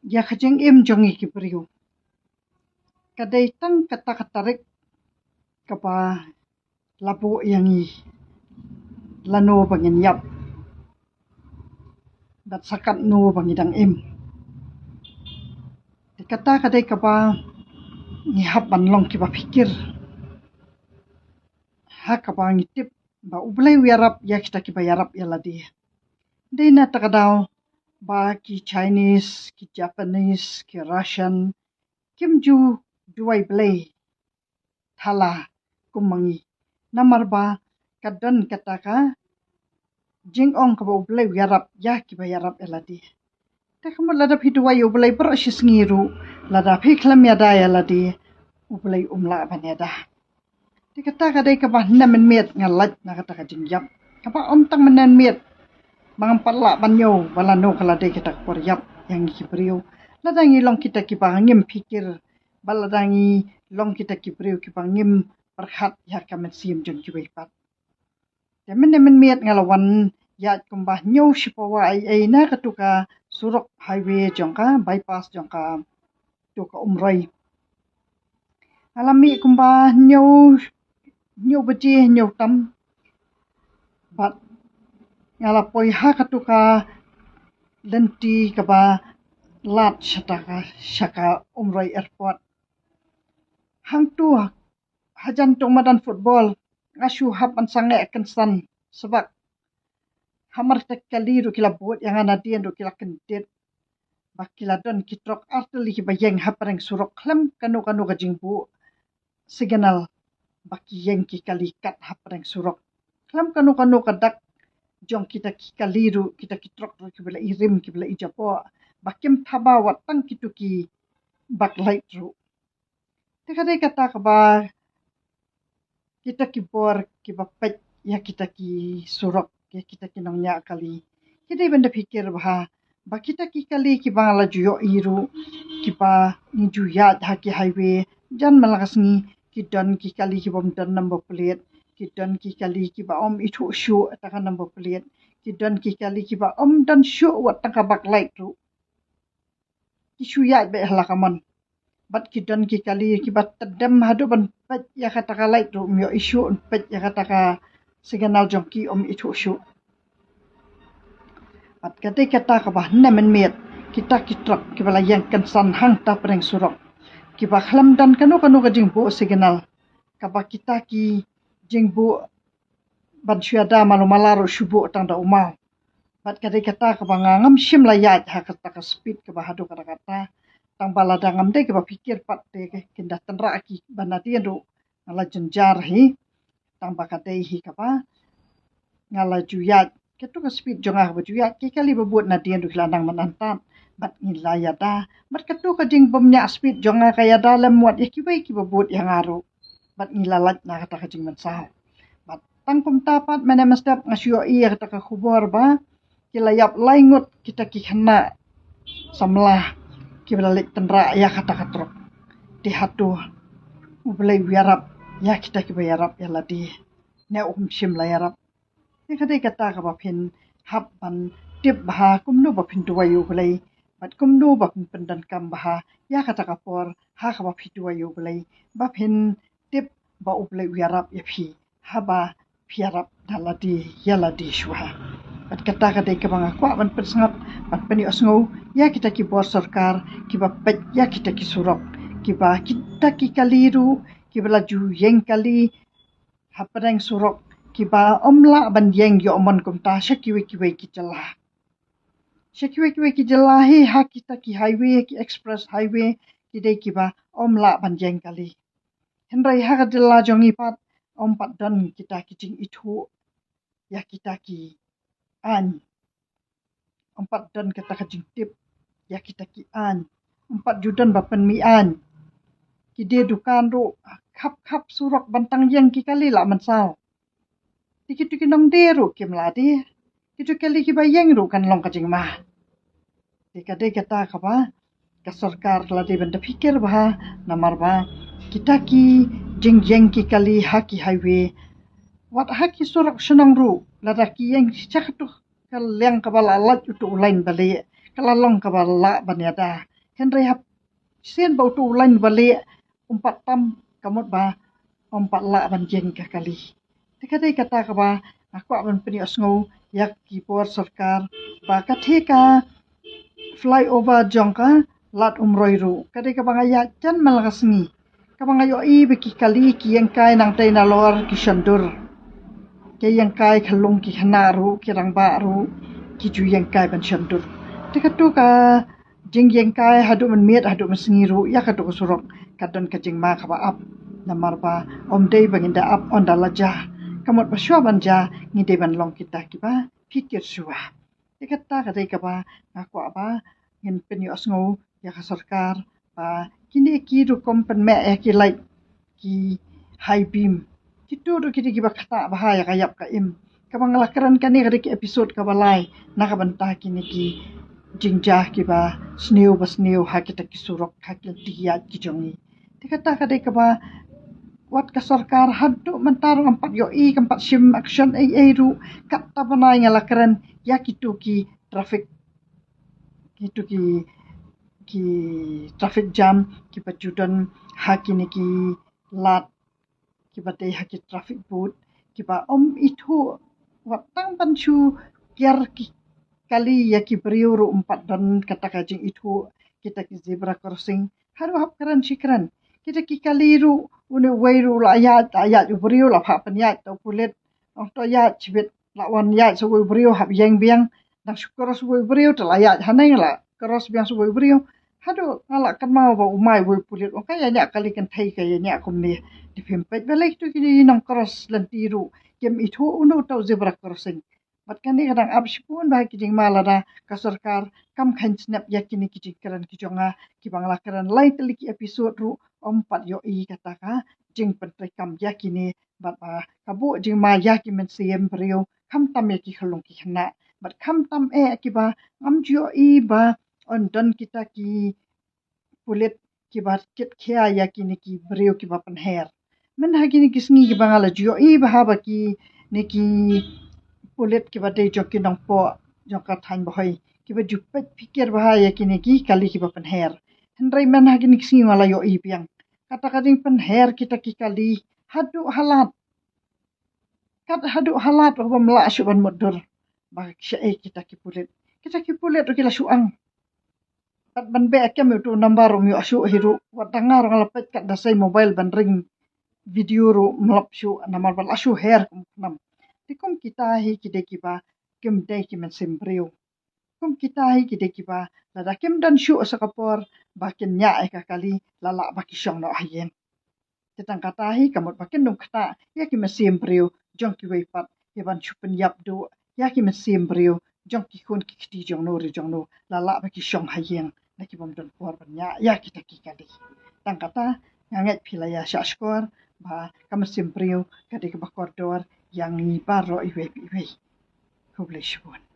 ya kajeng im jongi ki priu kadai tang kata katarik kapa lapu yangi lano bangin yap dat sakat no bangidang im kata kadai kapa ngihap banlong ki ba pikir ha kapa ngitip ba ublay wiarap ya kita ki bayarap ya ladi dina takadaw ba ki Chinese ki Japanese ki Russian kimju duai blay thala kumangi namar ba kadon kataka jing ong ka ublay wiarap ya ki bayarap ya ladi takamot ladap hiduai ublay berosis ngiru ladap hiklam ya daya ladi ublay umla banyada kata kadai kapa namen miet ngalat na kata kajingyap kapa omtang menen miet mangang pala banyo balano kaladai kita koryap yang kibriu ladangi long kita kipangim pikir baladangi long kita kibriu kipangim perhat ya kamen sim jong kiwepat temen nemen miet ngalawan ya kumbah nyo sipawa ai na katuka surok highway jongka bypass jongka tuka umrai alami kumbah nyo beji nyo tam bat ngalapoi ha katuka lenti kaba lat shaka umrai airport hang tu hajan tomadan football ngasu hap an sange kensan sebab hamar tekali ru kila bot yang ana dien ru kila kentit bakila don kitrok arteli ki bayeng hapreng surok klam kanu gajingbu signal baki yeng ki kalikat hapreng surok klam kanu kadak jong kita kaliru kita kitrok ru ki bela irim ki bela ijapo bakim thaba watang kituki backlight ru tekadai kata kaba kita kibor kibapet ya kita ki surok ya kita ki nongnya kali kita benda pikir bah kita ki kali ki bangala juyo iru ki ba ni juya haki highway jan malakas ni ki don ki kali ki bom don number plate ki don ki kali ki ba om itu shu atakan number plate ki don ki kali ki ba om dan shu wat tangka backlight ru ki shu ya be halakamon bat ki don ki kali ki bat tedem hadu ban pet ya kata kalai ru myo isu pet ya kata ka signal jongki om itu shu bat kata ka bah nemen miet kita kitrok ki bala yang kensan hang ta preng surok ki ba khlam dan kanu ka jingbo signal ka ba kita ki jingbo ban syada malu malaro shubu tang da umau bat kata ka ba ngam shim layat ha kata ka speed ka ba hadu kata tang bala dangam de ke pikir pat de kinda tenra ki banatien ru ngala jenjar hi tang bakate hi kapa ngala juyat ketu ka speed jonga ba juyat ki kali babut na dien ru landang manantan bat ngilaya da bat ketu ka jing bomnya speed jonga kaya dalam muat ya ki bai ki babut yang aru bat ngilalat na kata ka jing mansah bat tang kum tapat mana mestap ngasio iya kata ka khubor ba kilayap laingut kita ki khana samlah ki balik tendra ya kata katrok di hatu ublay wiarap ya kita ki bayarap ya ladi ne shim la yarap ni kata ka bapin hap ban tip bah kumnu bapin duwayu blay bat kumnu bapin pendan kam bah ya kata kapor ha ka bapin duwayu blay bapin tip ba ublay wiarap ya phi haba piarap daladi ya ladi shwa bat kata ka banga kwa ban persangap bat pani osngo ya kita ki bor sarkar ki ba pet ya kita ki surok ki ba kita ki kaliru ki bala ju yeng kali hapreng surok ki ba omla ban yeng yo omon kumta shakiwe ki jala hi ha kita ki highway ki express highway ki dei ki ba omla ban yeng kali henrai ha jala jongi pat om pat don kita ki jing itu ya kita ki an empat dan kita kejintip ya kita ki an empat judan bapen mi an ki de dukan ru kap surok bantang yang ki kali la mansau tiki nong de ru ki mladi ki kali ki bayeng ru kan long kajing mah de kata kapa ka sarkar ladi benda pikir bah namar ba kita ki jeng ki kali haki highway wat haki surok senang ru lada ki yang cak tu kaleng kabala lat utu lain bali kalalong kabala banyada Henry hap sien bau tu lain balik umpat tam kamut ba umpat la ban jeng ka kali. Tikadai kata ka ba aku akan penios ngau yak kipor sarkar ba katheka flyover jongka lat umroi ru. Kadai ka bangaya jan malagasngi. Ka bangayo I beki kali ki yang kai nang tai na lor ki shandur. Ke yang kai khalung ki khanaru ki rang ba ru ki ju yang kai ban shandur. Tikatu ka jing yang kai hadu man miet hadu man sengiru ya kadu surok kadon ka jing ma ka ba ap namar ba om dei banginda ap on dalaja kamot ba shwa banja ngide ban long kita ki ba pikir suwa. Tikata kadai ka ba aku apa ngin penios ngau ya ka sarkar ba kini ki ru kompen me ya ki light ki high beam kitu ru kiti ki ba kata bahaya kayap ka im kabang lakaran kani kadi episode ka balai na ka banta kini ki jingjah ki ba snew ha kita ki surok ha ki tiya ki jongi tikata kadai ka ba wat ka sarkar hadu mentar empat yo I empat sim action ai ru kata banai ngalakaran ya kitu ki traffic kitu ki traffic jam ki pajudan hakini ki lat ki batei haki traffic boot ki ba om itu watang panchu kiar ki kali ya ki beriuru empat dan kata kajing itu kita ki zebra crossing haru hap karan shikran kita ki kaliru une weiru la ayat beriu la pha panyat to pulet to ya chibet la wan ya so beriu hap yang biang nang cross beriu to la ya hanai la cross biang so beriu hado ala kan mau ba umai wo pulit o kaya nya kali kan thai kaya nya kum ni di pempet balai tu kini nang cross lantiru kem itu uno tau zebra crossing bat kan ni kadang abspun ba kijing malada ka sarkar kam khan snap ya kini kijing karan kijonga ki bangla karan lai teliki episode ru ompat yo I kata ka jing pentre kam ya kini bat ba kabu jing ma ya ki men siem brio kam tam ya ki khalung ki khna bat kam tam ki ba am jo I ba on don kita ki pulit ki ba kit khia ya ki ni ki brio ki ba pan her men ha ki ni kisngi ki bangala jo I ba ba ki ni ki pulit ki ba de jo ki nong po jo ka than ba hoi ki ba jupet pikir ba ya ki ni ki kali ki ba pan her hendrai men ha ki ni kisngi wala yo I piang kata kading pan her kita ki kali hadu halat ba mla shu ban modur ba kita ki pulit ro kila suang kat ban be kem tu number rum yo asu hiru watangar ngalapet kat dasai mobile ban ring video ru mlap shu namar bal asu her nam tikum kita hi kide kiba kem dai ki men sembreu kum kita hi kide kiba lada kem dan shu sakapor bakin nya ka kali lala baki shong no hayen tetang kata hi kamot bakin dum kata ya ki men sembreu jong ki wei pat yaban chupen yap do ya ki men sembreu jong ki kun ki kiti jong no lala baki shong hayen lagi bom don por banyak ya kita kikali tang kata nganget pilaya syashkor ba kam simpriu kadi ke bakordor yang ni baro iwe kubleshbon